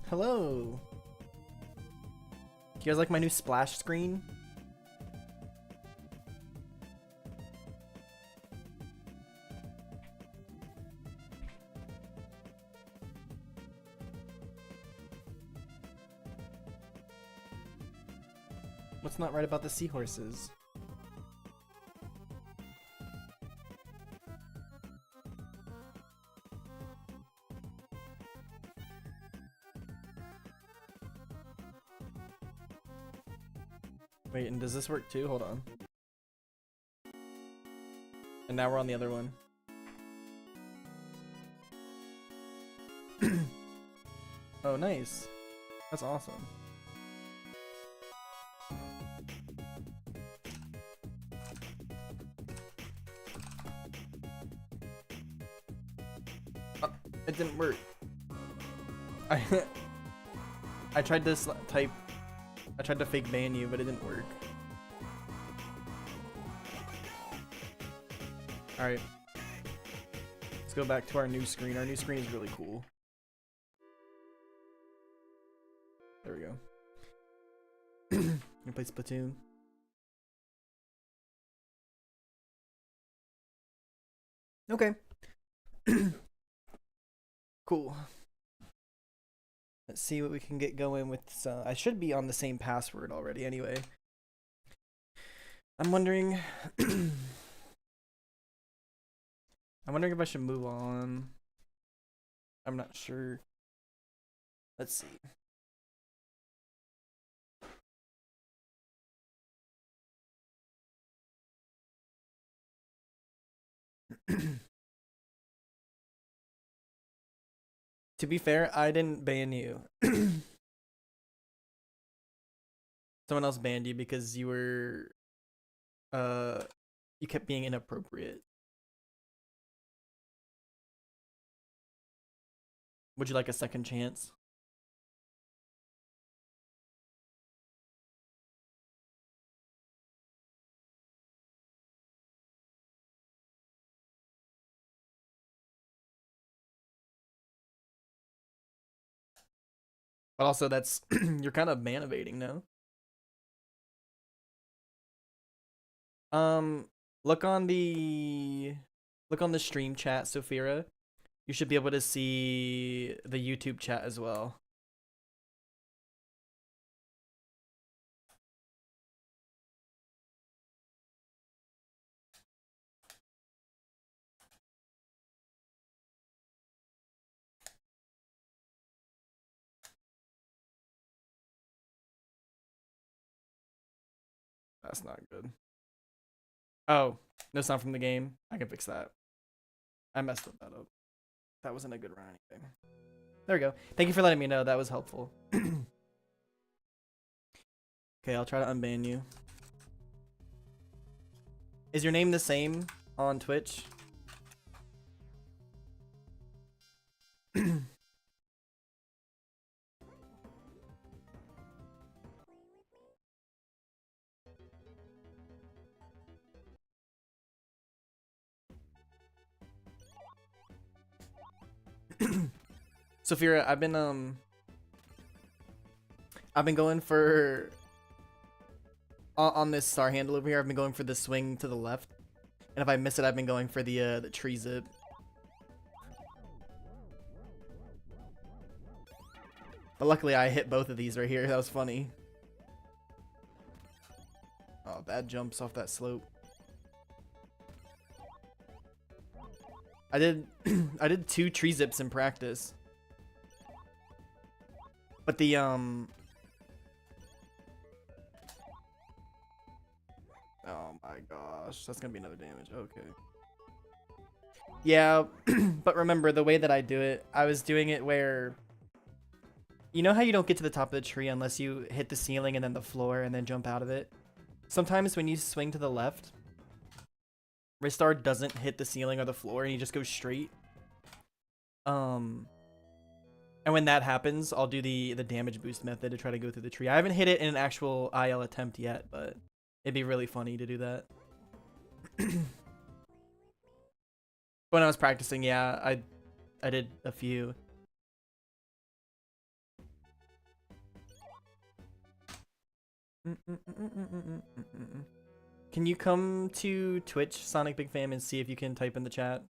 Hello. Do you guys like my new splash screen? What's not right about the seahorses? Wait, and does this work too? Hold on. And now we're on the other one. Oh, nice. That's awesome. Oh, it didn't work. I tried to type. I tried to fake ban you, but it didn't work. Alright. Let's go back to our new screen. Our new screen is really cool. There we go. You play Splatoon. Okay. Cool. Let's see what we can get going with. I should be on the same password already anyway. I'm wondering... I'm wondering if I should move on. I'm not sure. Let's see. To be fair, I didn't ban you. Someone else banned you because you were you kept being inappropriate. Would you like a second chance? But also that's you're kind of ban evading, no? Look on the stream chat, Sophira. You should be able to see the YouTube chat as well. That's not good. Oh, no sound from the game. I can fix that. I messed that up. That wasn't a good run anything. There we go. Thank you for letting me know. That was helpful. Okay, I'll try to unban you. Is your name the same on Twitch? Sophia, I've been going for on this star handle over here. I've been going for the swing to the left, and if I miss it, I've been going for the tree zip. But luckily, I hit both of these right here. That was funny. Oh, bad jumps off that slope. I did I did 2 tree zips in practice. But the oh my gosh, that's gonna be another damage. Okay. Yeah, but remember the way that I do it, I was doing it where, you know how you don't get to the top of the tree unless you hit the ceiling and then the floor and then jump out of it? Sometimes when you swing to the left, Ristar doesn't hit the ceiling or the floor and he just goes straight. And when that happens, I'll do the damage boost method to try to go through the tree. I haven't hit it in an actual IL attempt yet, but it'd be really funny to do that. When I was practicing, yeah, I did a few. Can you come to Twitch, Sonic Big Fam, and see if you can type in the chat?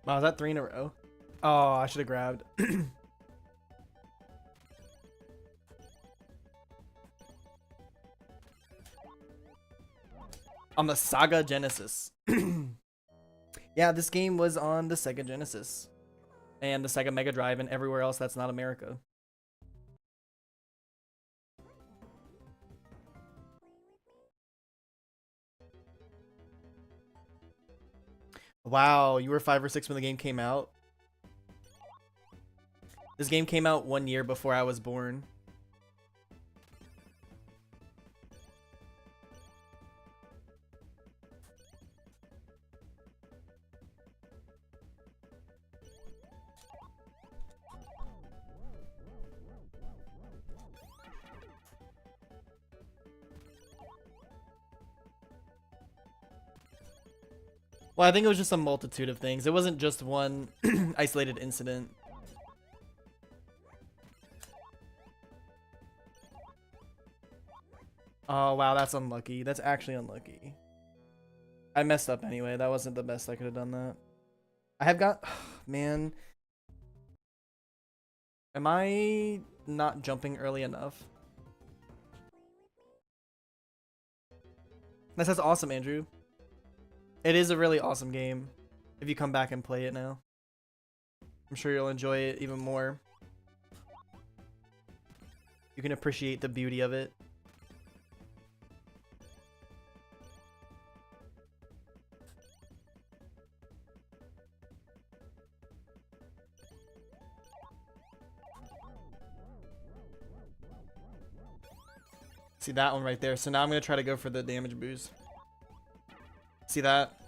Wow, is that 3 in a row? Oh, I should have grabbed. On the Saga Genesis. Yeah, this game was on the Sega Genesis. And the Sega Mega Drive and everywhere else that's not America. Wow, you were 5 or 6 when the game came out? This game came out 1 year before I was born. Well, I think it was just a multitude of things. It wasn't just one isolated incident. Oh, wow, that's unlucky. That's actually unlucky. I messed up anyway. That wasn't the best I could have done that. I have got... Man. Am I not jumping early enough? That sounds awesome, Andrew. It is a really awesome game. If you come back and play it now, I'm sure you'll enjoy it even more. You can appreciate the beauty of it. See that one right there. So now I'm going to try to go for the damage boost. See that?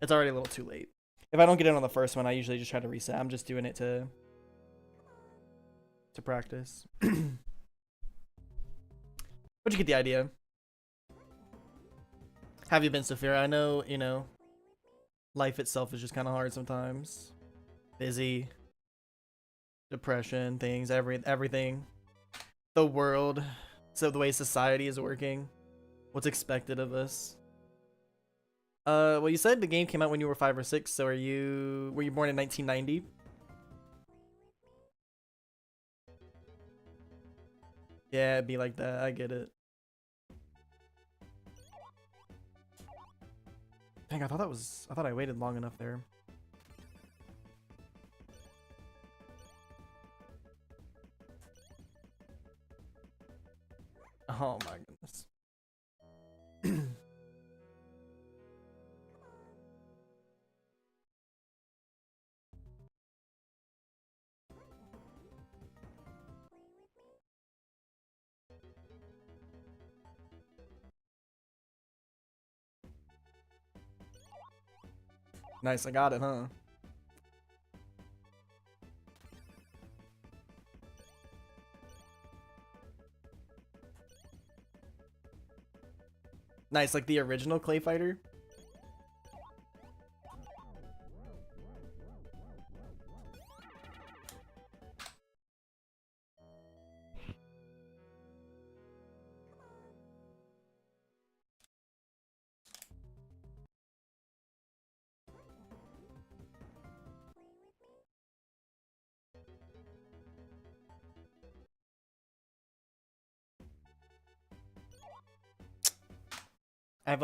It's already a little too late. If I don't get in on the first one, I usually just try to reset. I'm just doing it to practice. But you get the idea. Have you been, Saphira? I know, you know, life itself is just kind of hard sometimes. Busy. Depression, things, everything. The world. So the way society is working. What's expected of us. Well, you said the game came out when you were 5 or 6, so were you born in 1990? Yeah, it'd be like that. I get it. Dang, I thought I waited long enough there. Oh my goodness. Nice, I got it, huh? Nice, like the original Clay Fighter. I've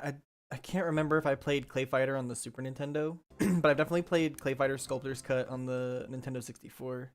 I I can't remember if I played Clay Fighter on the Super Nintendo, but I've definitely played Clay Fighter Sculptor's Cut on the Nintendo 64.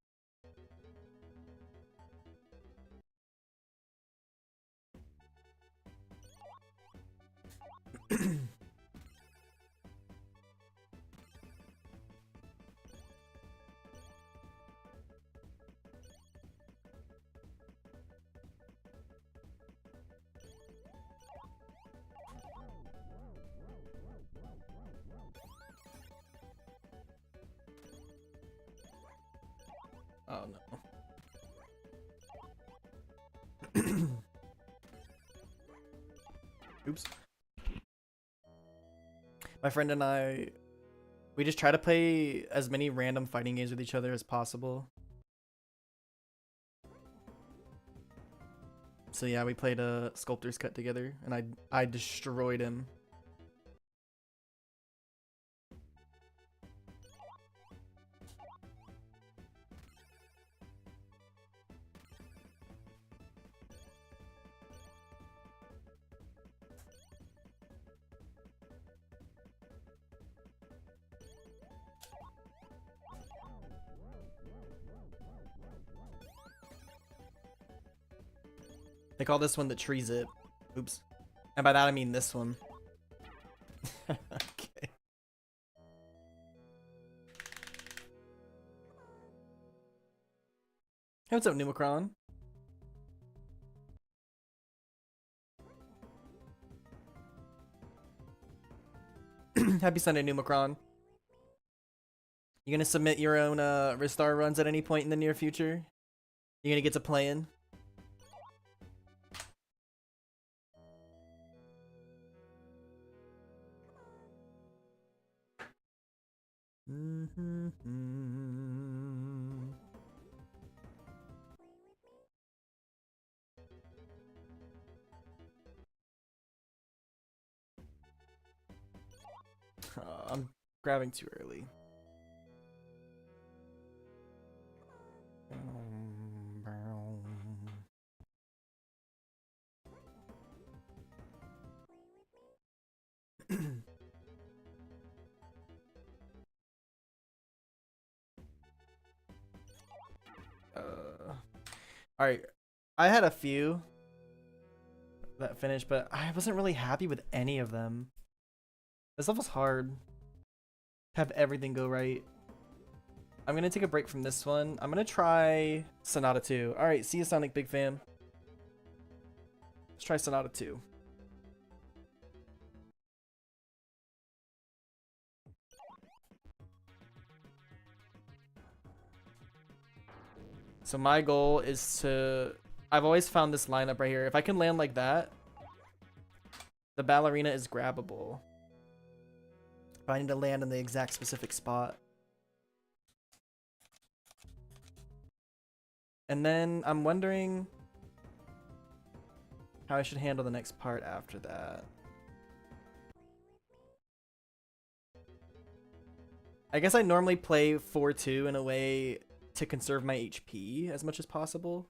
Oh no. Oops. My friend and I, we just try to play as many random fighting games with each other as possible. So yeah, we played a Sculptor's Cut together, and I destroyed him. They call this one the tree zip. Oops. And by that I mean this one. Okay. Hey, what's up, Numacron? Happy Sunday, Numacron. You gonna submit your own Ristar runs at any point in the near future? You gonna get to playing? I'm grabbing too early. All right, I had a few that finished, but I wasn't really happy with any of them. This level's hard. Have everything go right. I'm gonna take a break from this one. I'm gonna try Sonata 2. All right, see you, Sonic Big Fam. Let's try Sonata 2. So my goal is to... I've always found this lineup right here. If I can land like that, the ballerina is grabbable. But I need to land in the exact specific spot. And then I'm wondering how I should handle the next part after that. I guess I normally play 4-2 in a way to conserve my HP as much as possible.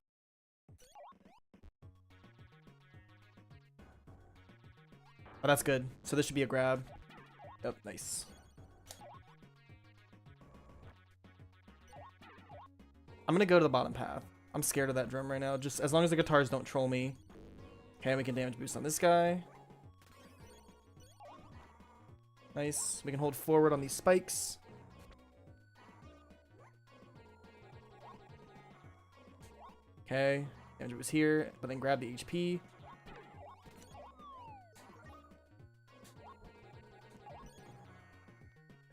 Oh, that's good. So this should be a grab. Yep, nice. I'm gonna go to the bottom path. I'm scared of that drum right now. Just as long as the guitars don't troll me. Okay, we can damage boost on this guy. Nice. We can hold forward on these spikes. Okay, damage was here, but then grab the HP.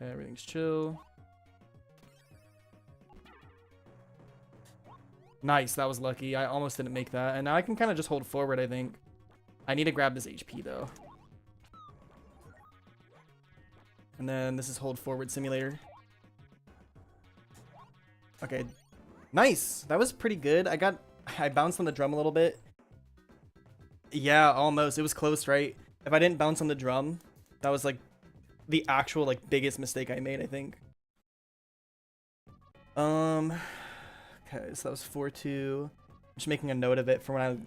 Okay, everything's chill. Nice, that was lucky. I almost didn't make that. And now I can kind of just hold forward, I think. I need to grab this HP, though. And then this is hold forward simulator. Okay. Nice! That was pretty good. I bounced on the drum a little bit. Yeah, almost. It was close, right? If I didn't bounce on the drum, that was like the actual like biggest mistake I made, I think. Okay, so that was 4-2. I'm just making a note of it for when I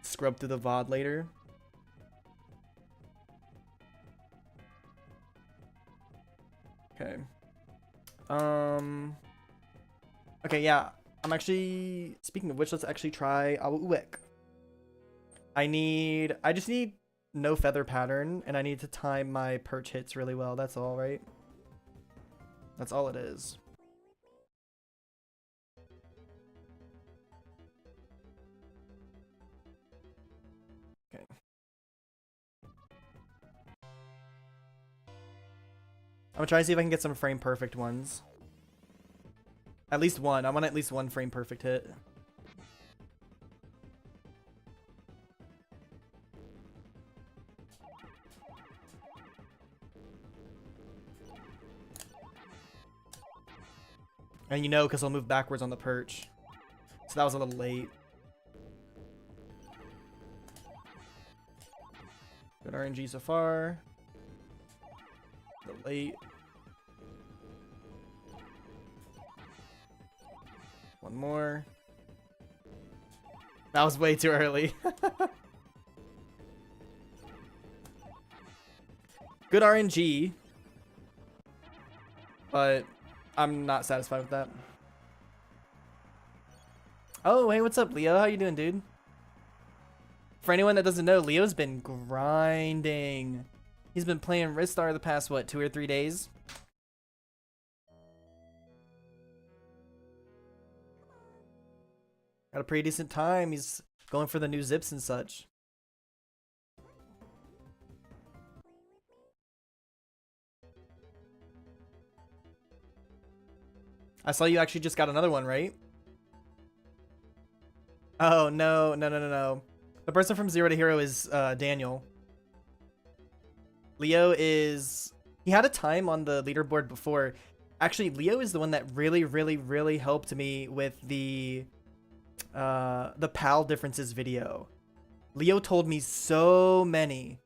scrub through the VOD later. Okay. Okay, yeah. I'm actually, speaking of which, let's actually try Awuek. I just need no feather pattern, and I need to time my perch hits really well. That's all, right? That's all it is. Okay. I'm gonna try to see if I can get some frame perfect ones. At least one. I want at least one frame perfect hit. And you know, because I'll move backwards on the perch. So that was a little late. Good RNG so far. A little late. One more. That was way too early. Good RNG. But I'm not satisfied with that. Oh, hey, what's up, Leo? How you doing, dude? For anyone that doesn't know, Leo's been grinding. He's been playing Ristar the past, what, 2 or 3 days? Got a pretty decent time. He's going for the new zips and such. I saw you actually just got another one, right? Oh, no. The person from Zero to Hero is Daniel. Leo is... He had a time on the leaderboard before. Actually, Leo is the one that really helped me with the PAL differences video. Leo told me so many.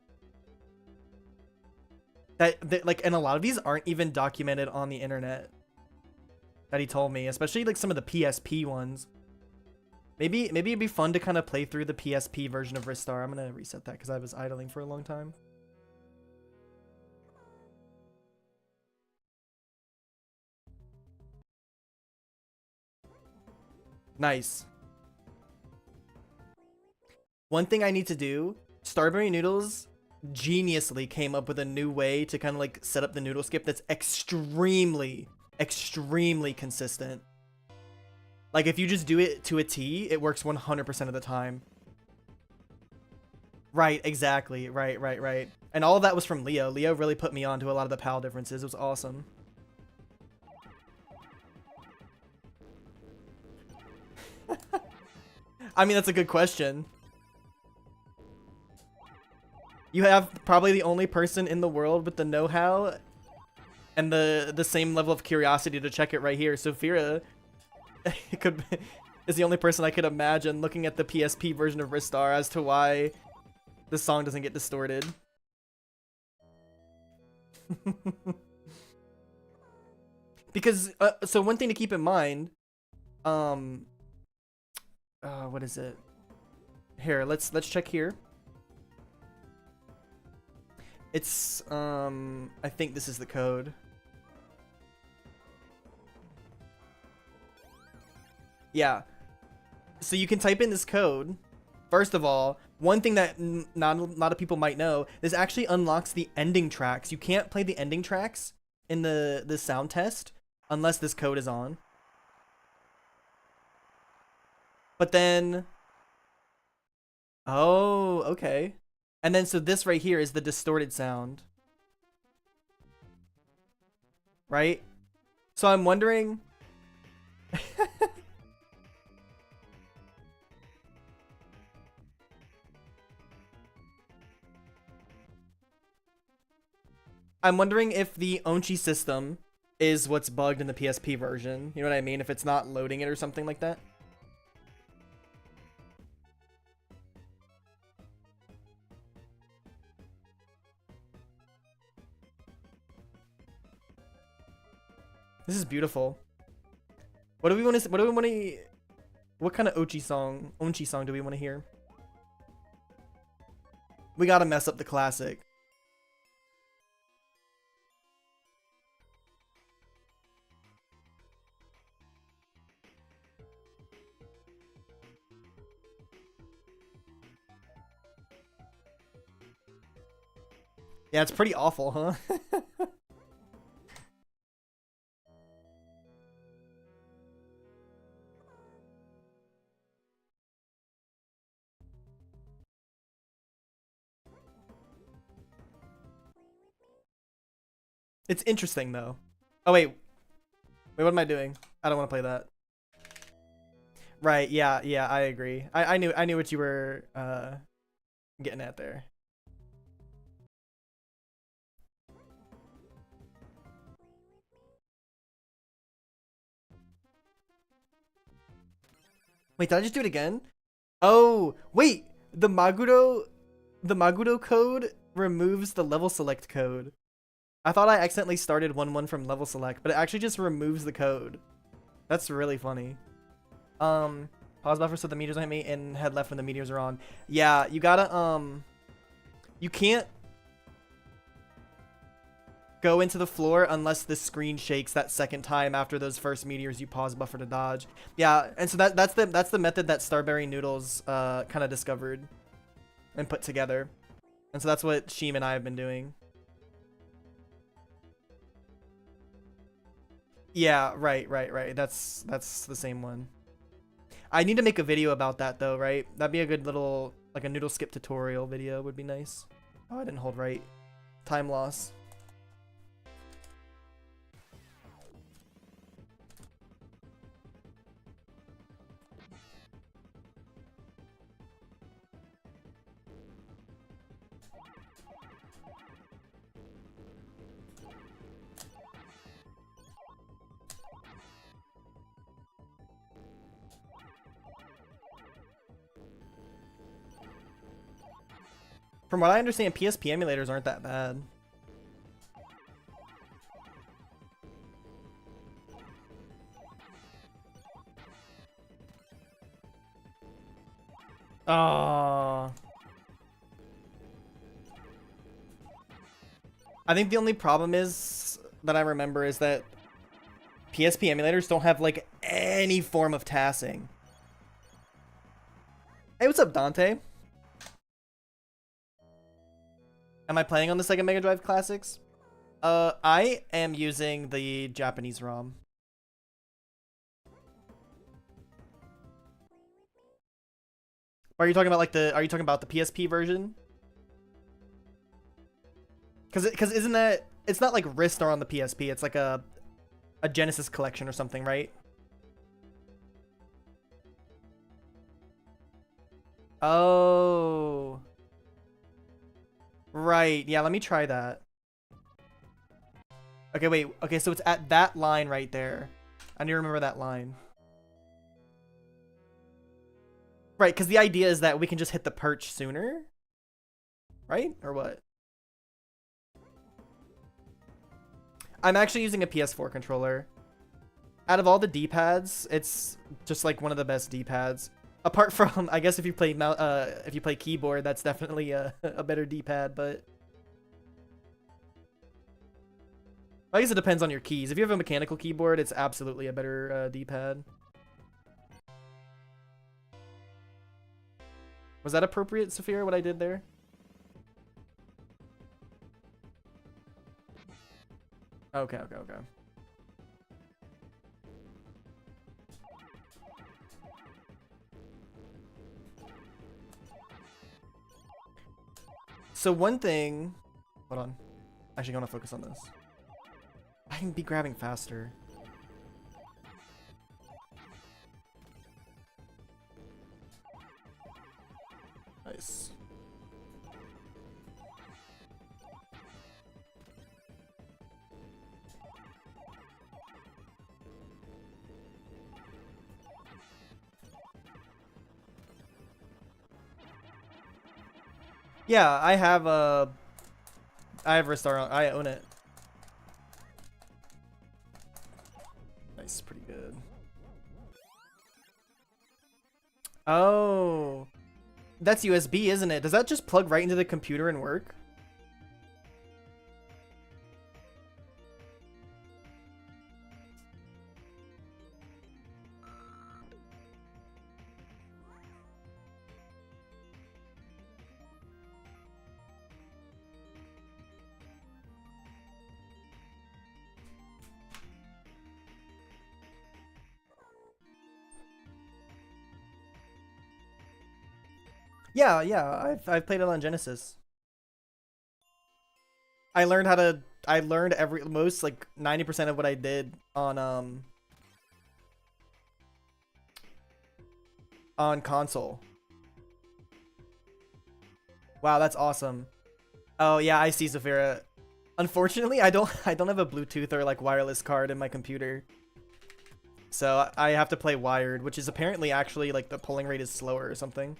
That like, and a lot of these aren't even documented on the internet. That he told me, especially like some of the PSP ones. Maybe it'd be fun to kind of play through the PSP version of Ristar. I'm gonna reset that because I was idling for a long time. Nice. One thing I need to do, Starberry Noodles geniusly came up with a new way to kind of like set up the noodle skip that's extremely consistent. Like if you just do it to a T, it works 100% of the time. Right, exactly. Right. And all of that was from Leo. Leo really put me on to a lot of the PAL differences. It was awesome. I mean, that's a good question. You have probably the only person in the world with the know-how and the same level of curiosity to check it right here. Sophia is the only person I could imagine looking at the PSP version of Ristar as to why the song doesn't get distorted. Because so one thing to keep in mind, what is it? Here, let's check here. It's I think this is the code. Yeah. So you can type in this code. First of all, one thing that not a lot of people might know, this actually unlocks the ending tracks. You can't play the ending tracks in the sound test unless this code is on. But then... Oh, okay. And then so this right here is the distorted sound. Right? So I'm wondering... I'm wondering if the Onchi system is what's bugged in the PSP version. You know what I mean? If it's not loading it or something like that. This is beautiful. What do we want to? What do we want to? What kind of Onchi song do we want to hear? We gotta mess up the classic. Yeah, it's pretty awful, huh? It's interesting though. Oh wait. Wait, what am I doing? I don't want to play that. Right, yeah, yeah, I agree. I knew what you were getting at there. Wait, did I just do it again? Oh, wait, the Maguro code removes the level select code. I thought I accidentally started 1-1 from level select, but it actually just removes the code. That's really funny. Pause buffer so the meters don't hit me and head left when the meters are on. Yeah, you gotta, you can't go into the floor unless the screen shakes that second time after those first meteors you pause buffer to dodge. Yeah, and so that's the method that Starberry Noodles kind of discovered and put together. And so that's what Sheem and I have been doing. Yeah, right. That's the same one. I need to make a video about that though, right? That'd be a good little, like a noodle skip tutorial video would be nice. Oh, I didn't hold right. Time loss. From what I understand, PSP emulators aren't that bad. Oh. I think the only problem is that I remember is that PSP emulators don't have like any form of tassing. Hey, what's up, Dante? Am I playing on the Sega Mega Drive Classics? I am using the Japanese ROM. Are you talking about like are you talking about the PSP version? Cause isn't that, it's not like Ristar on the PSP, it's like a Genesis collection or something, right? Oh. Right, yeah, let me try that. Okay, wait, okay, so it's at that line right there. I need to remember that line. Right, because the idea is that we can just hit the perch sooner? Right? Or what? I'm actually using a PS4 controller. Out of all the D-pads, it's just like one of the best D-pads. Apart from, I guess if you play keyboard, that's definitely a better D-pad, but I guess it depends on your keys. If you have a mechanical keyboard, it's absolutely a better D-pad. Was that appropriate, Saphira, what I did there? Okay. So one thing, hold on. Actually, I want to focus on this. I can be grabbing faster. Nice. Yeah, I have Ristar. I own it. Nice, pretty good. Oh, that's USB, isn't it? Does that just plug right into the computer and work? Yeah, I've played it on Genesis. I learned most like 90% of what I did on on console. Wow, that's awesome. Oh yeah, I see, Zafira. Unfortunately, I don't have a Bluetooth or like wireless card in my computer. So I have to play wired, which is apparently actually like the polling rate is slower or something.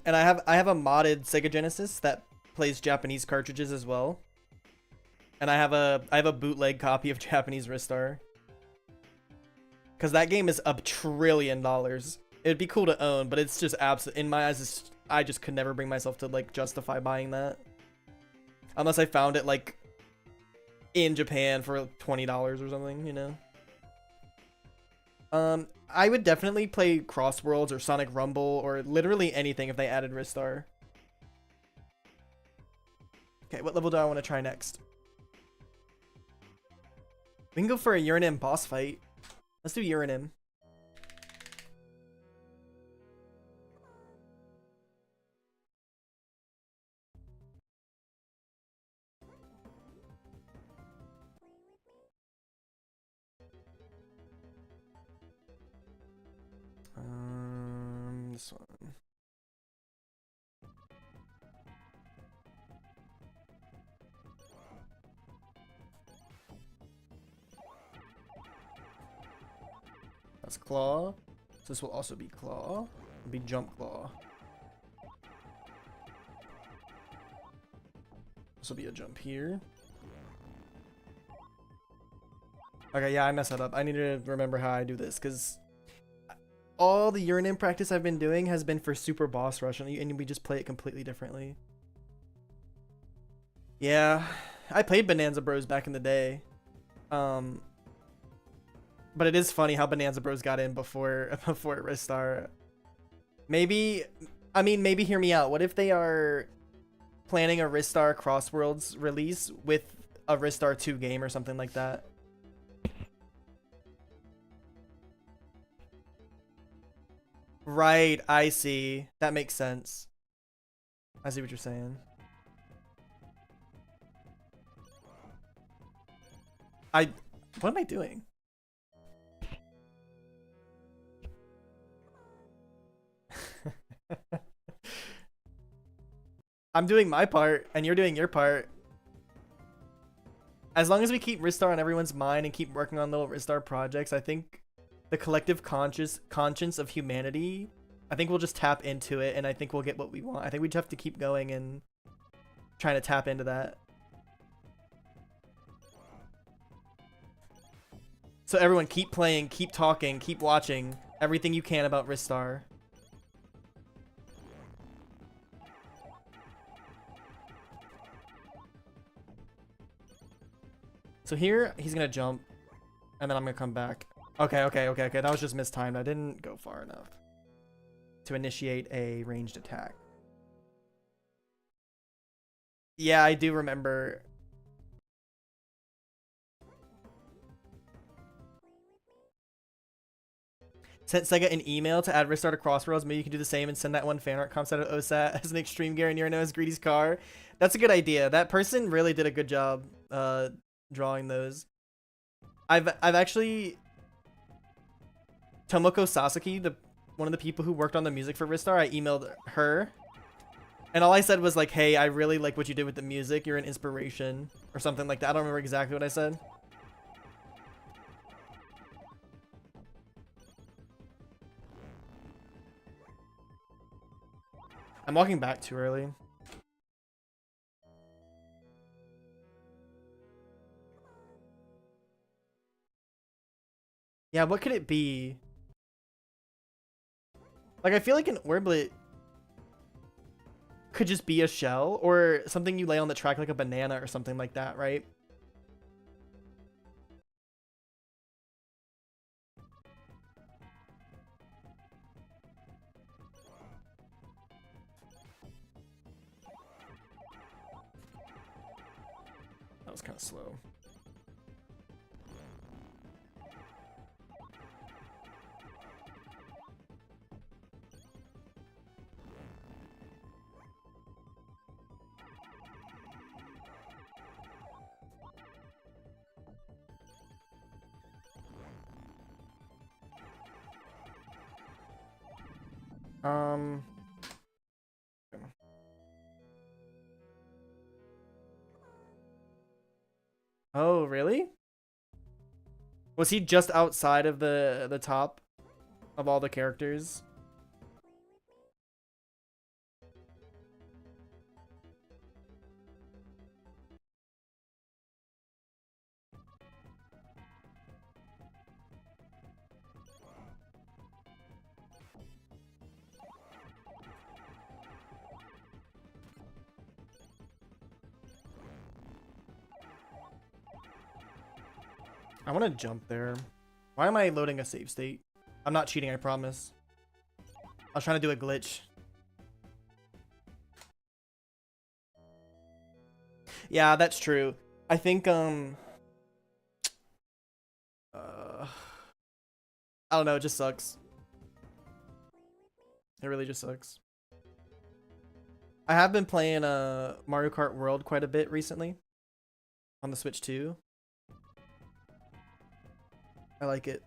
And I have a modded Sega Genesis that plays Japanese cartridges as well. And I have a bootleg copy of Japanese Ristar. Cause that game is $1 trillion. It'd be cool to own, but it's just absolute in my eyes. I just could never bring myself to like justify buying that, unless I found it like in Japan for $20 or something, you know. I would definitely play Crossworlds or Sonic Rumble or literally anything if they added Ristar. Okay, what level do I want to try next? We can go for a Uranim boss fight. Let's do Uranim. This one. That's Claw. So this will also be Claw. It'll be Jump Claw. This will be a jump here. Okay, yeah, I messed that up. I need to remember how I do this, because all the Uranim practice I've been doing has been for Super Boss Rush, and we just play it completely differently. Yeah, I played Bonanza Bros back in the day. But it is funny how Bonanza Bros got in before Ristar. Maybe, I mean, maybe hear me out. What if they are planning a Ristar Crossworlds release with a Ristar 2 game or something like that? Right, I see. That makes sense. I see what you're saying. What am I doing? I'm doing my part and you're doing your part. As long as we keep Ristar on everyone's mind and keep working on little Ristar projects, I think the collective conscience of humanity, I think we'll just tap into it, and I think we'll get what we want. I think we just have to keep going and trying to tap into that. So everyone, keep playing, keep talking, keep watching everything you can about Ristar. So here, he's gonna jump, and then I'm gonna come back. Okay. That was just mistimed. I didn't go far enough to initiate a ranged attack. Yeah, I do remember. Sent Sega an email to add Ristar to Crossroads. Maybe you can do the same and send that one fan art comp set of OSAT as an extreme gear and Nero as Greedy's car. That's a good idea. That person really did a good job drawing those. I've actually, Tomoko Sasaki, one of the people who worked on the music for Ristar, I emailed her, and all I said was like, hey, I really like what you did with the music. You're an inspiration, or something like that. I don't remember exactly what I said. I'm walking back too early. Yeah, what could it be? Like, I feel like an orblet could just be a shell or something you lay on the track like a banana or something like that, right? That was kind of slow. Um. Oh, really? Was he just outside of the top of all the characters? I want to jump there. Why am I loading a save state? I'm not cheating, I promise. I was trying to do a glitch. Yeah, that's true. I think I don't know, it just sucks. It really just sucks. I have been playing Mario Kart World quite a bit recently on the Switch too. I like it.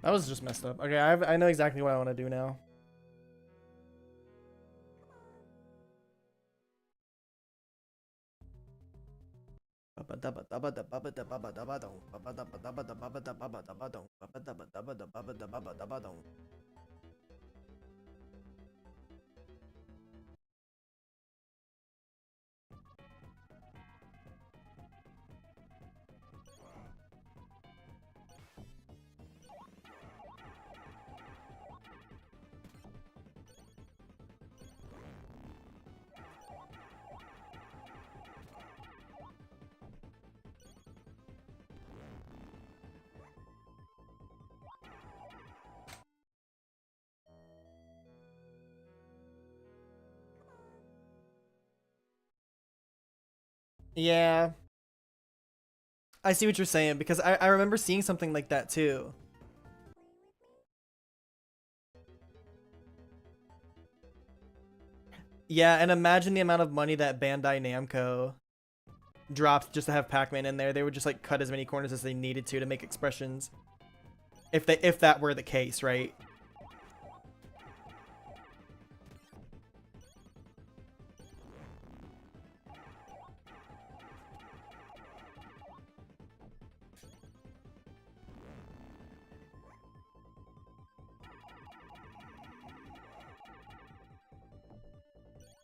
That was just messed up. Okay, I know exactly what I want to do now. Yeah, I see what you're saying because I remember seeing something like that too. Yeah, and imagine the amount of money that Bandai Namco dropped just to have Pac-Man in there. They would just like cut as many corners as they needed to make expressions. If that were the case, right?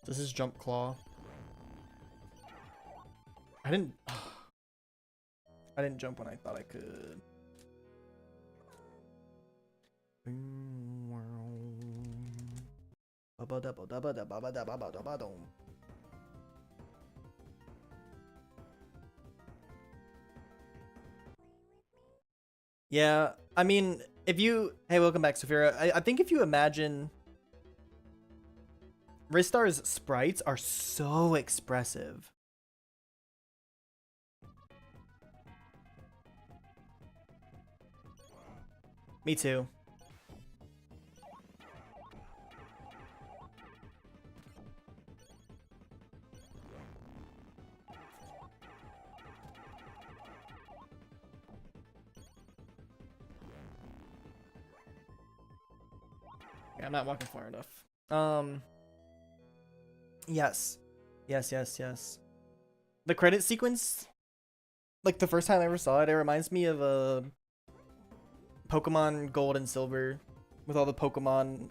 This is Jump Claw. I didn't jump when I thought I could. Yeah, I mean, if you... Hey, welcome back, Saphira. I think if you imagine... Ristar's sprites are so expressive. Me too. Yeah, I'm not walking far enough. Yes. Yes. The credit sequence, like the first time I ever saw it, it reminds me of Pokemon Gold and Silver with all the Pokemon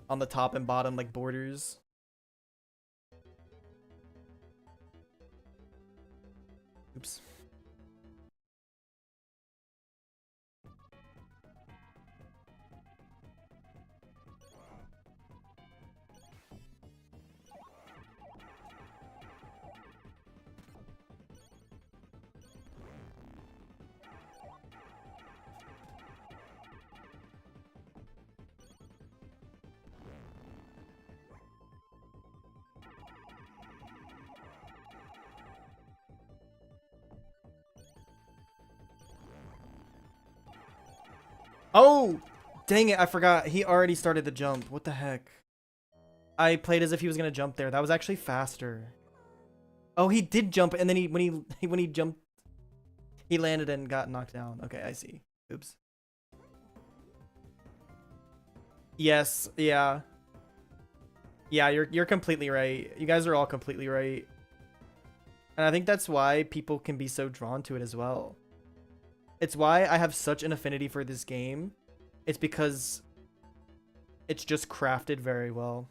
on the top and bottom like borders. Oops. Oh! Dang it, I forgot. He already started the jump. What the heck? I played as if he was gonna jump there. That was actually faster. Oh, he did jump, and then when he jumped, he landed and got knocked down. Okay, I see. Oops. Yes, yeah. Yeah, you're completely right. You guys are all completely right. And I think that's why people can be so drawn to it as well. It's why I have such an affinity for this game. It's because it's just crafted very well.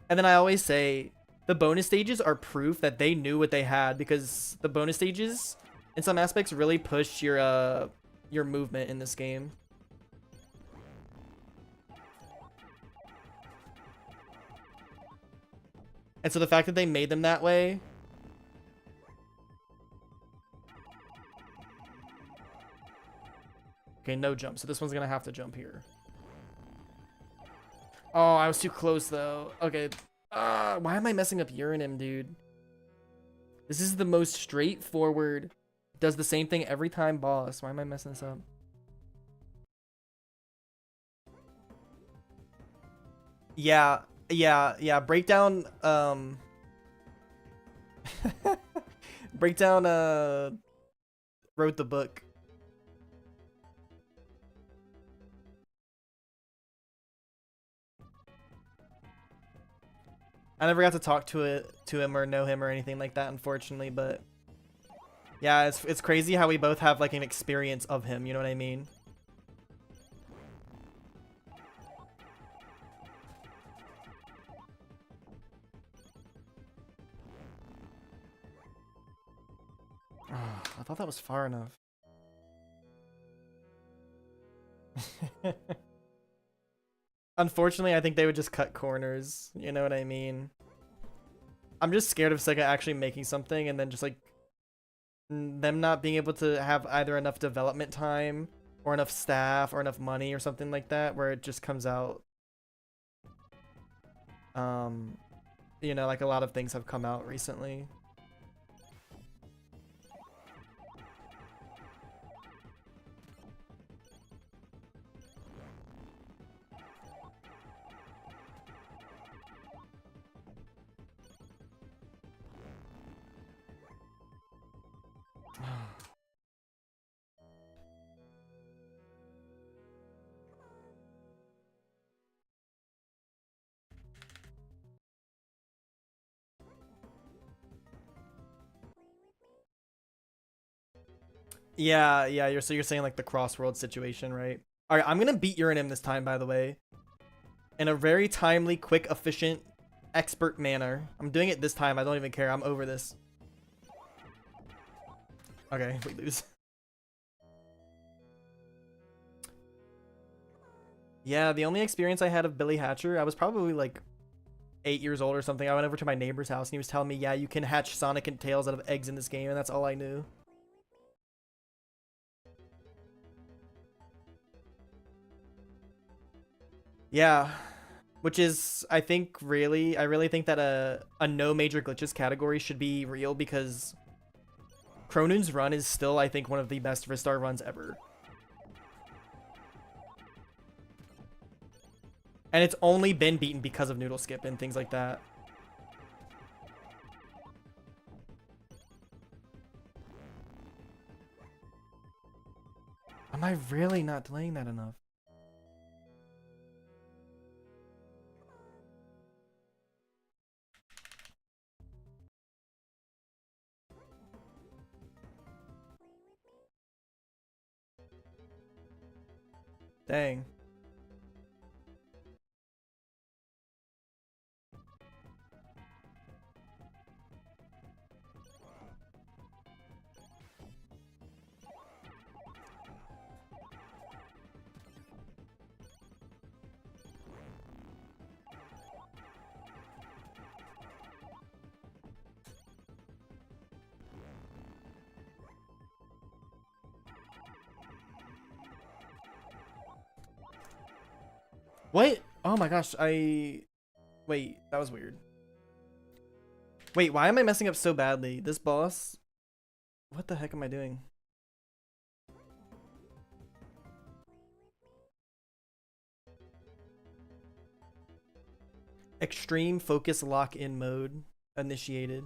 And then I always say the bonus stages are proof that they knew what they had, because the bonus stages in some aspects really push your movement in this game. And so the fact that they made them that way. Okay, no jump. So this one's gonna have to jump here. Oh, I was too close though. Okay. Why am I messing up Uranim, dude? This is the most straightforward, does the same thing every time boss. Why am I messing this up? Yeah, yeah. Breakdown, Breakdown, wrote the book. I never got to talk to him or know him or anything like that, unfortunately, but yeah, it's crazy how we both have like an experience of him, you know what I mean? Oh, I thought that was far enough. Unfortunately, I think they would just cut corners, you know what I mean? I'm just scared of Sega actually making something and then just like them not being able to have either enough development time or enough staff or enough money or something like that, where it just comes out, you know, like a lot of things have come out recently. Yeah, you're saying like the crossroads situation, right? All right, I'm gonna beat Uranim this time, by the way, in a very timely, quick, efficient, expert manner. I'm doing it this time. I don't even care. I'm over this. Okay, we lose. Yeah, the only experience I had of Billy Hatcher, I was probably like 8 years old or something. I went over to my neighbor's house and he was telling me, yeah, you can hatch Sonic and Tails out of eggs in this game, and that's all I knew. Yeah, which is, I really think that a no major glitches category should be real, because Cronoon's run is still, I think, one of the best Ristar runs ever. And it's only been beaten because of Noodle Skip and things like that. Am I really not delaying that enough? Dang. What? Oh my gosh, wait, that was weird. Wait, why am I messing up so badly? This boss? What the heck am I doing? Extreme focus lock-in mode initiated.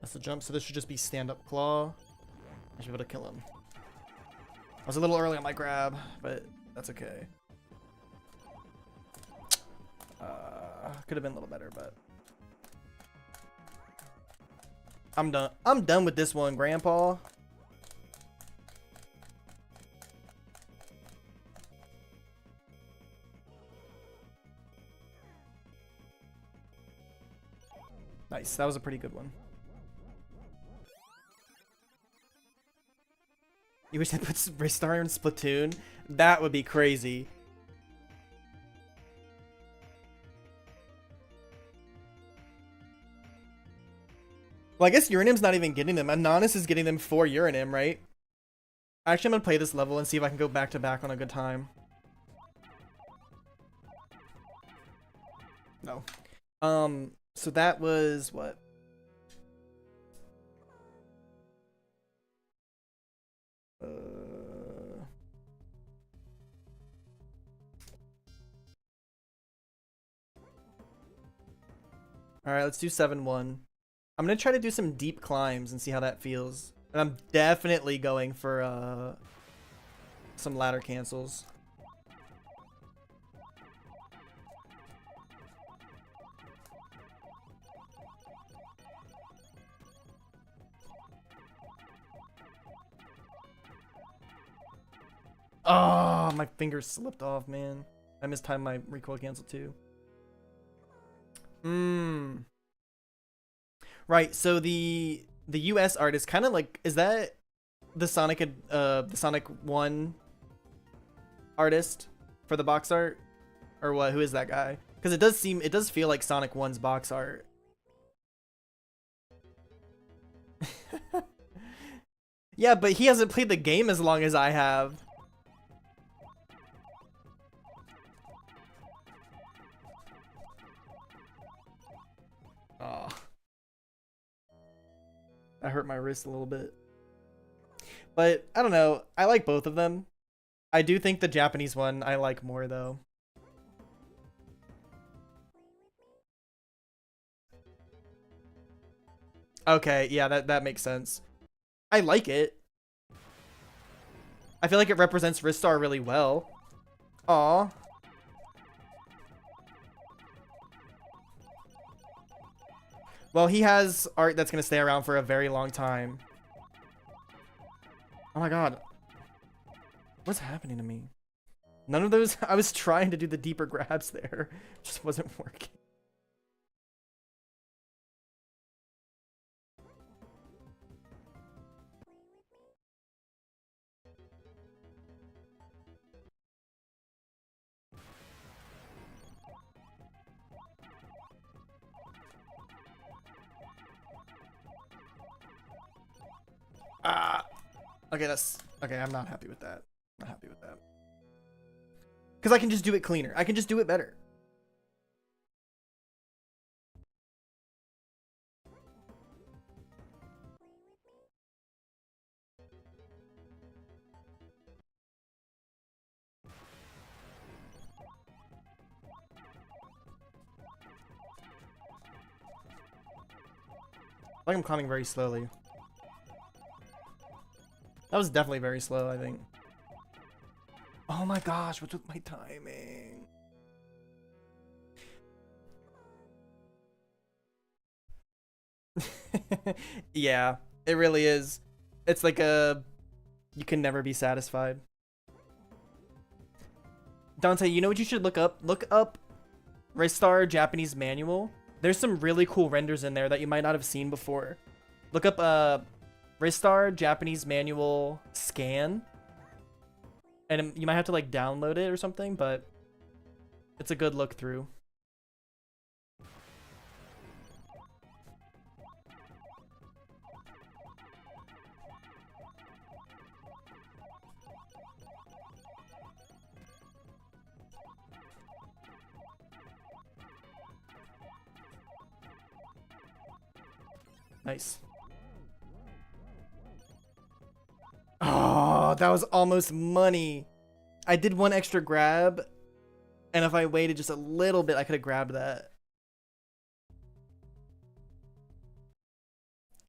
That's the jump, so this should just be stand-up claw. I should be able to kill him. I was a little early on my grab, but that's okay. Could have been a little better, but I'm done. I'm done with this one, Grandpa. Nice. That was a pretty good one. You wish they put Ristar in Splatoon? That would be crazy. Well, I guess Uranim's not even getting them. Anonymous is getting them for Uranim, right? Actually, I'm gonna play this level and see if I can go back to back on a good time. No. So that was what? All right, let's do 7-1. I'm gonna try to do some deep climbs and see how that feels. And I'm definitely going for some ladder cancels. Oh, my fingers slipped off, man. I mistimed my recoil cancel too. Right, so the US art is kind of like, is that the Sonic 1 artist for the box art, or what? Who is that guy? Because it does feel like Sonic 1's box art. Yeah, but he hasn't played the game as long as I have. Oh. I hurt my wrist a little bit. But I don't know. I like both of them. I do think the Japanese one I like more though. Okay, yeah, that makes sense. I like it. I feel like it represents Ristar really well. Aw. Well, he has art that's going to stay around for a very long time. Oh my god. What's happening to me? None of those... I was trying to do the deeper grabs there. Just wasn't working. Okay, okay, I'm not happy with that. Not happy with that. Because I can just do it cleaner. I can just do it better. Like I'm climbing very slowly. That was definitely very slow, I think. Oh my gosh, what's with my timing? Yeah, it really is. It's like you can never be satisfied. Dante, you know what you should look up? Look up Ristar Japanese manual. There's some really cool renders in there that you might not have seen before. Look up Ristar Japanese manual scan. And you might have to like download it or something, but it's a good look through. Nice. Oh, that was almost money. I did one extra grab, and if I waited just a little bit, I could have grabbed that.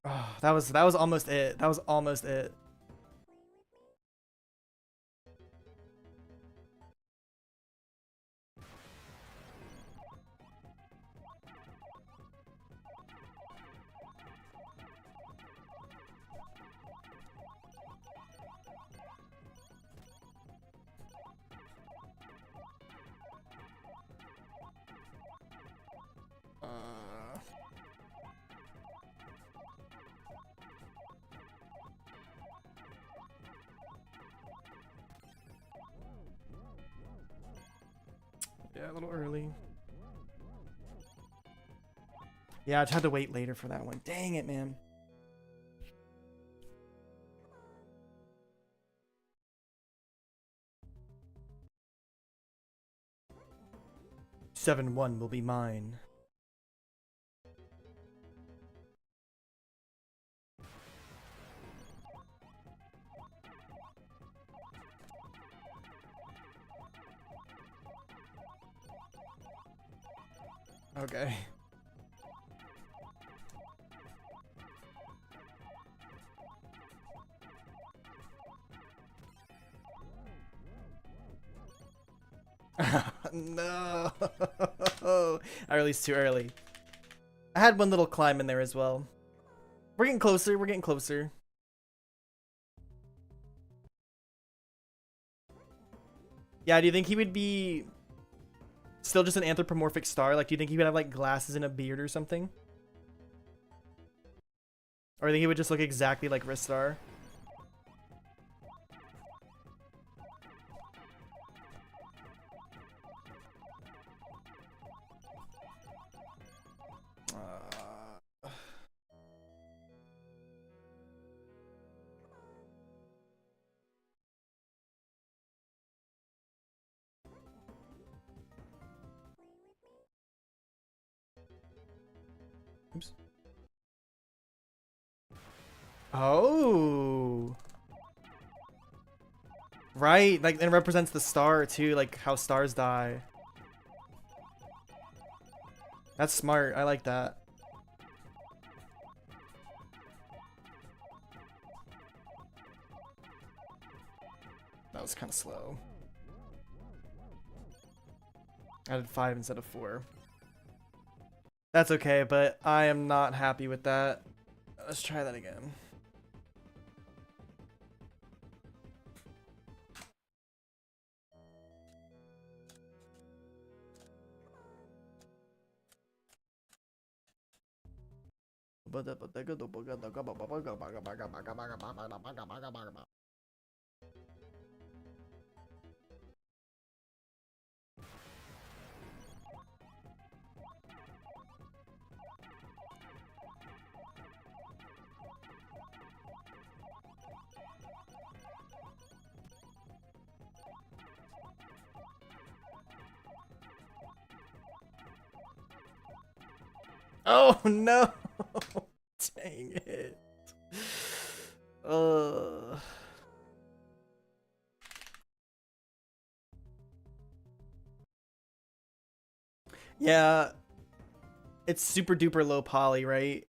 Oh, that was almost it. That was almost it. Yeah, a little early. Yeah, I tried to wait later for that one. Dang it, man. Seven one will be mine. Okay. No. I released too early. I had one little climb in there as well. We're getting closer. We're getting closer. Yeah, do you think he would be still just an anthropomorphic star? Like, do you think he would have like glasses and a beard or something? Or do you think he would just look exactly like Ristar? Oops. Oh. Right, like it represents the star too, like how stars die. That's smart. I like that. That was kind of slow. I did 5 instead of 4. That's okay, but I am not happy with that. Let's try that again. Oh no! Dang it. Yeah, it's super duper low poly, right?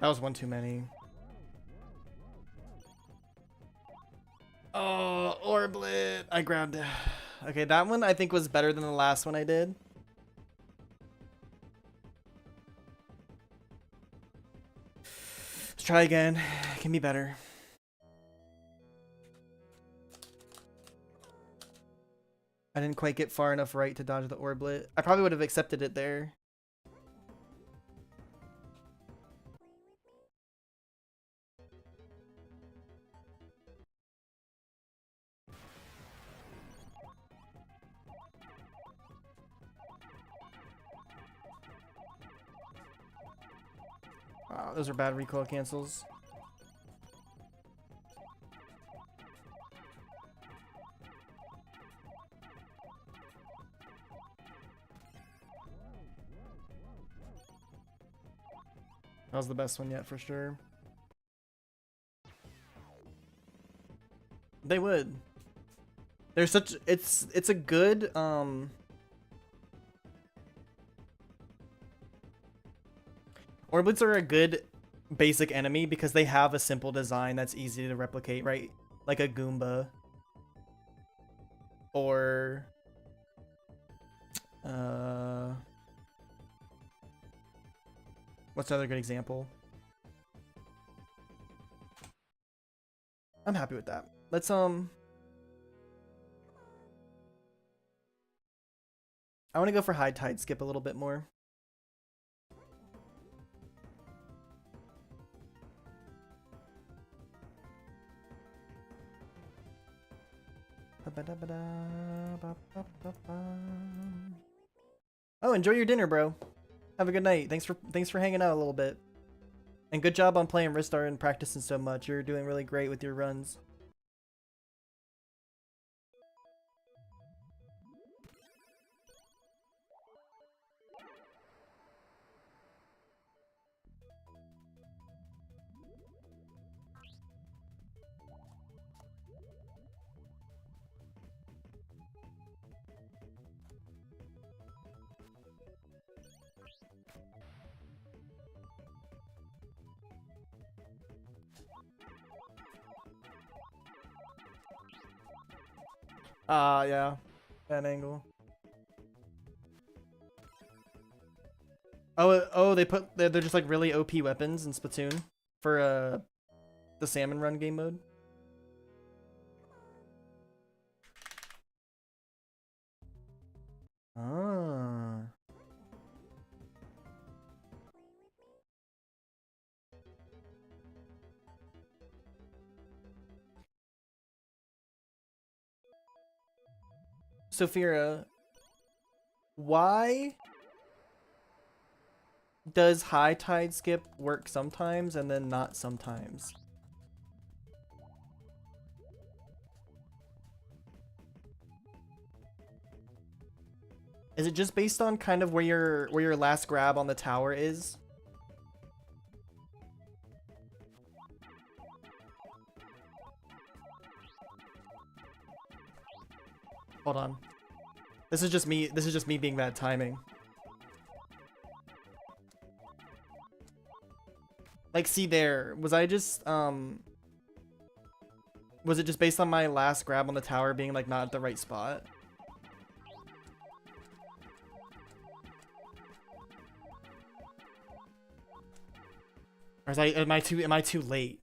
That was one too many. Oh, Orblit. I grabbed it. Okay, that one I think was better than the last one I did. Let's try again. It can be better. I didn't quite get far enough right to dodge the Orblit. I probably would have accepted it there. Those are bad recoil cancels. That was the best one yet for sure. They would. They're such it's a good Orblitz are a good basic enemy because they have a simple design that's easy to replicate, right? Like a Goomba. Or what's another good example? I'm happy with that. Let's I want to go for high tide skip a little bit more. Oh, enjoy your dinner, bro. Have a good night. Thanks for hanging out a little bit. And good job on playing Ristar and practicing so much. You're doing really great with your runs. Yeah. Bad angle. Oh, they're just like really OP weapons in Splatoon for the salmon run game mode. Ah. Sophia, why does high tide skip work sometimes and then not sometimes? Is it just based on kind of where your last grab on the tower is? Hold on. This is just me being bad timing. Like, see there, was it just based on my last grab on the tower being like not at the right spot? Or am I too late?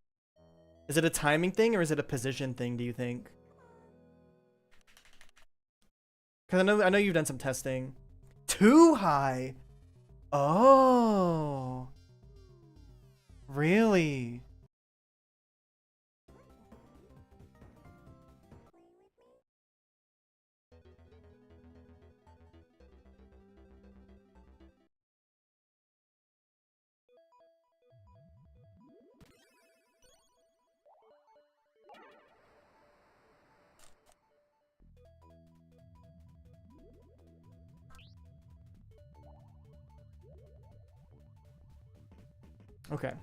Is it a timing thing or is it a position thing, do you think? Cause I know you've done some testing. Too high. Oh. Really? Okay.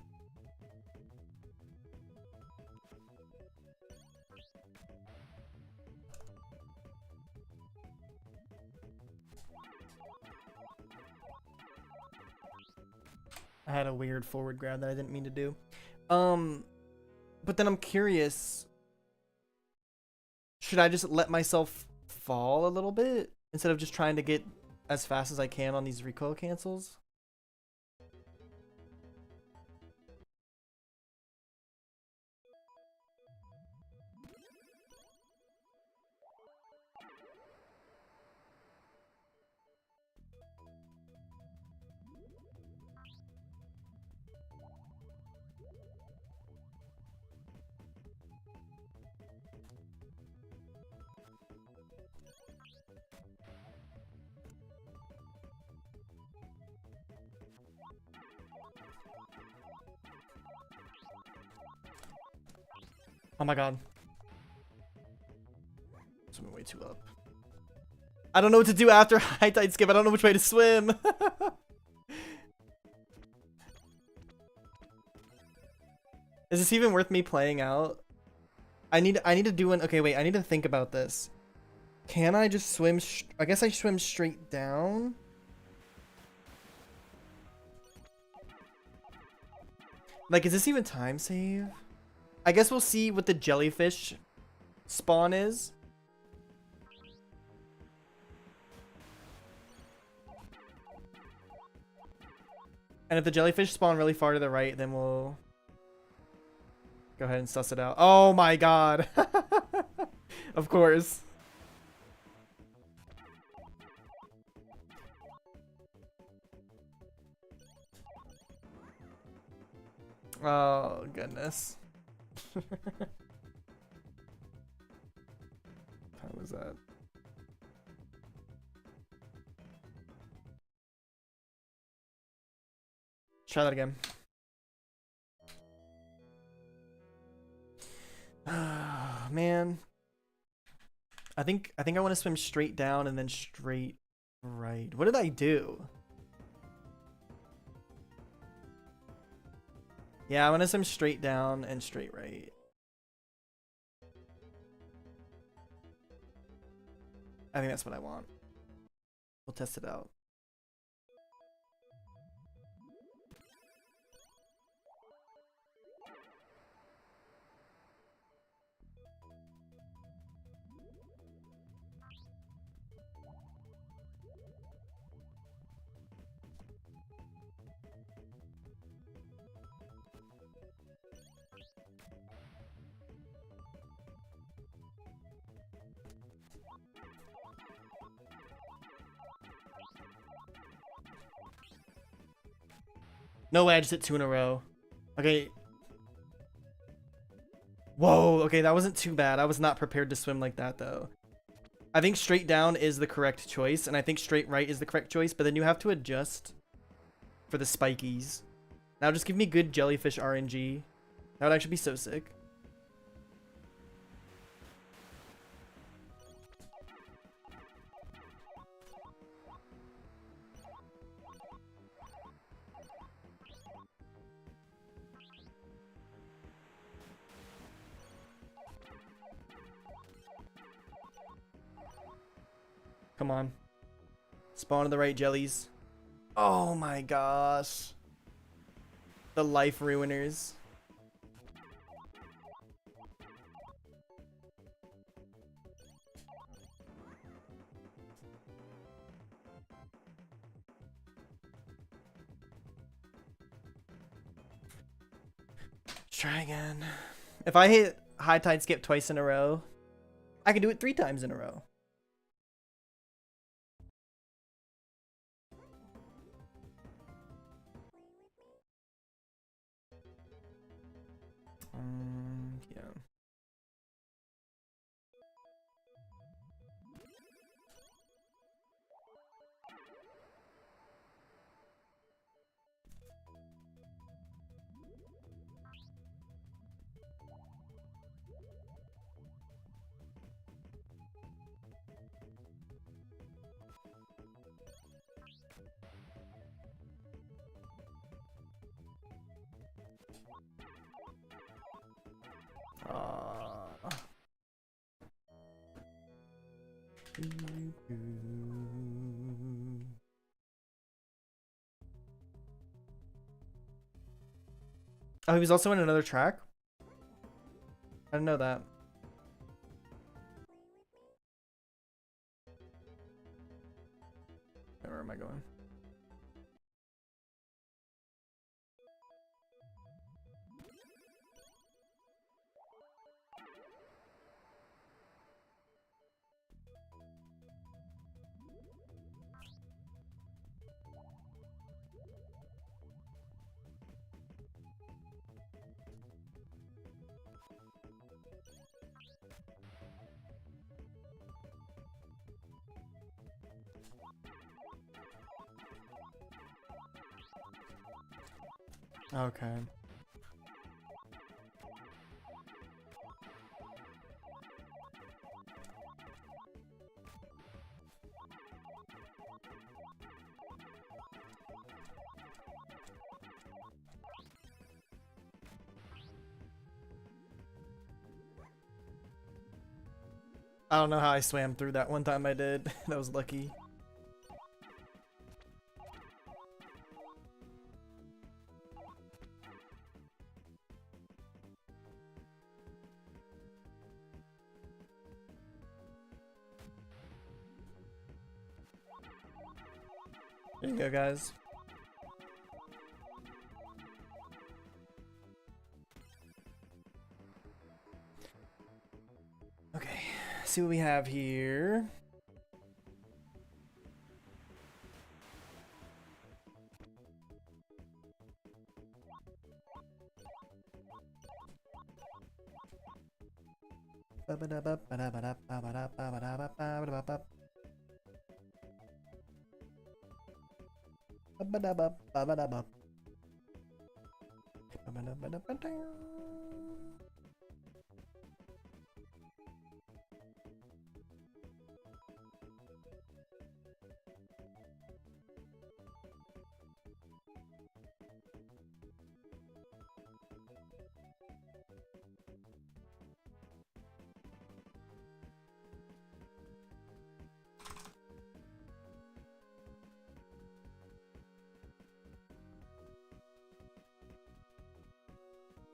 I had a weird forward grab that I didn't mean to do. But then I'm curious. Should I just let myself fall a little bit instead of just trying to get as fast as I can on these recoil cancels? Oh my god. Swimming way too up. I don't know what to do after high tide skip. I don't know which way to swim. Is this even worth me playing out? I need to do an... Okay, wait. I need to think about this. Can I just swim... I guess I swim straight down. Like, is this even time save? I guess we'll see what the jellyfish spawn is. And if the jellyfish spawn really far to the right, then we'll go ahead and suss it out. Oh my god. Of course. Oh, goodness. What time was that? Try that again. Man. I think I want to swim straight down and then straight right. What did I do? Yeah, I want to swim straight down and straight right. I think that's what I want. We'll test it out. No way, I just hit 2 in a row. Okay. Whoa, okay, that wasn't too bad. I was not prepared to swim like that, though. I think straight down is the correct choice, and I think straight right is the correct choice, but then you have to adjust for the spikies. Now just give me good jellyfish RNG. That would actually be so sick. Come on. Spawn to the right jellies. Oh my gosh. The life ruiners. Let's try again. If I hit high tide skip twice in a row, I can do it 3 times in a row. Yeah. Oh, he was also in another track? I didn't know that. Where am I going? Okay. I don't know how I swam through that one time I did. That was lucky. There you go, guys. Okay, see what we have here.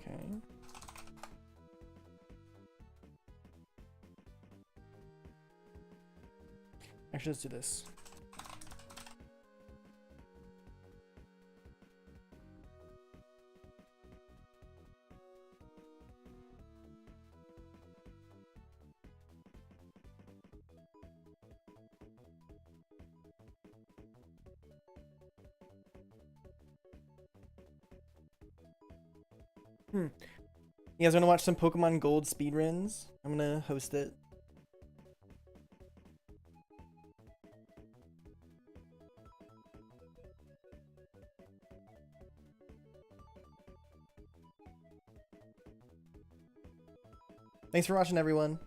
Okay. Actually, let's do this. You guys want to watch some Pokemon Gold speedruns? I'm gonna host it. Thanks for watching, everyone.